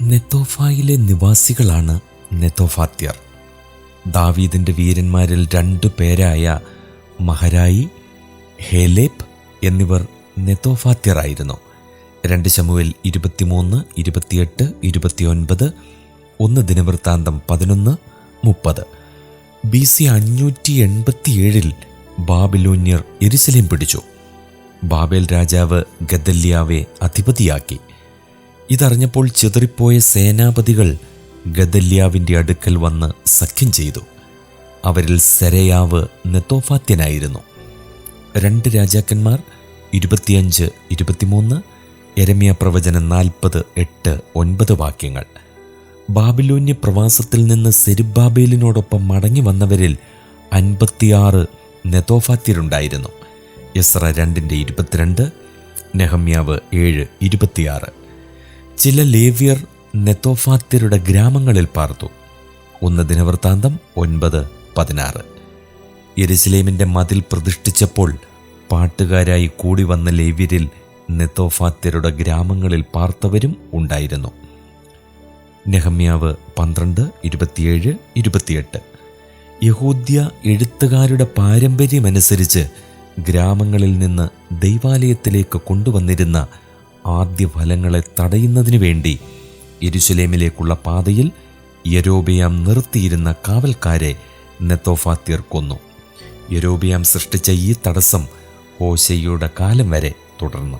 നെത്തോഫായിലെ നിവാസികളാണ് നെത്തോഫാത്യർ. ദാവീദിൻ്റെ വീരന്മാരിൽ 2 പേരായ മഹരായി, ഹേലേബ് എന്നിവർ നെത്തോഫാത്യറായിരുന്നു. 2 ശമൂവേൽ 23, 28, 29, 1 ദിനവൃത്താന്തം 11:30. BC 587 ബാബിലോന്യർ യെരുശലേം പിടിച്ചു. ബാബേൽ രാജാവ് ഗദല്യാവെ അധിപതിയാക്കി. ഇതറിഞ്ഞപ്പോൾ ചിതറിപ്പോയ സേനാപതികൾ ഗദല്യാവിൻ്റെ അടുക്കൽ വന്ന് സഖ്യം ചെയ്തു. അവരിൽ സെരയാവ് നെത്തോഫാത്യനായിരുന്നു. 2 രാജാക്കന്മാർ 25, 23, യെരമ്യാ പ്രവചനം 40, 8, 9 വാക്യങ്ങൾ. ബാബിലോന്യ പ്രവാസത്തിൽ നിന്ന് സെരുബ്ബാബേലിനോടൊപ്പം മടങ്ങി വന്നവരിൽ 56 നെത്തോഫാത്യരുണ്ടായിരുന്നു. എസ്ര 2:22, നെഹമ്യാവ് 7:26. ചില ലേവ്യർ നെത്തോഫാത്യരുടെ ഗ്രാമങ്ങളിൽ പാർത്തു. 1 ദിനവൃത്താന്തം 9:16. യെരുശലേമിൻ്റെ മതിൽ പ്രതിഷ്ഠിച്ചപ്പോൾ പാട്ടുകാരായി കൂടി വന്ന ലേവ്യരിൽ നെത്തോഫാത്യരുടെ ഗ്രാമങ്ങളിൽ പാർത്തവരും ഉണ്ടായിരുന്നു. നെഹമ്യാവ് 12:27, 28. യഹൂദ്യ എഴുത്തുകാരുടെ പാരമ്പര്യമനുസരിച്ച് ഗ്രാമങ്ങളിൽ നിന്ന് ദൈവാലയത്തിലേക്ക് കൊണ്ടുവന്നിരുന്ന ആദ്യ ഫലങ്ങളെ തടയുന്നതിനു വേണ്ടി യെരുശലേമിലേക്കുള്ള പാതയിൽ യൊരോബെയാം നിർത്തിയിരുന്ന കാവൽക്കാരെ നെത്തോഫാത്യർ കൊന്നു. യൊരോബെയാം സൃഷ്ടിച്ച ഈ തടസ്സം ഹോശയ്യയുടെ കാലം വരെ തുടർന്നു.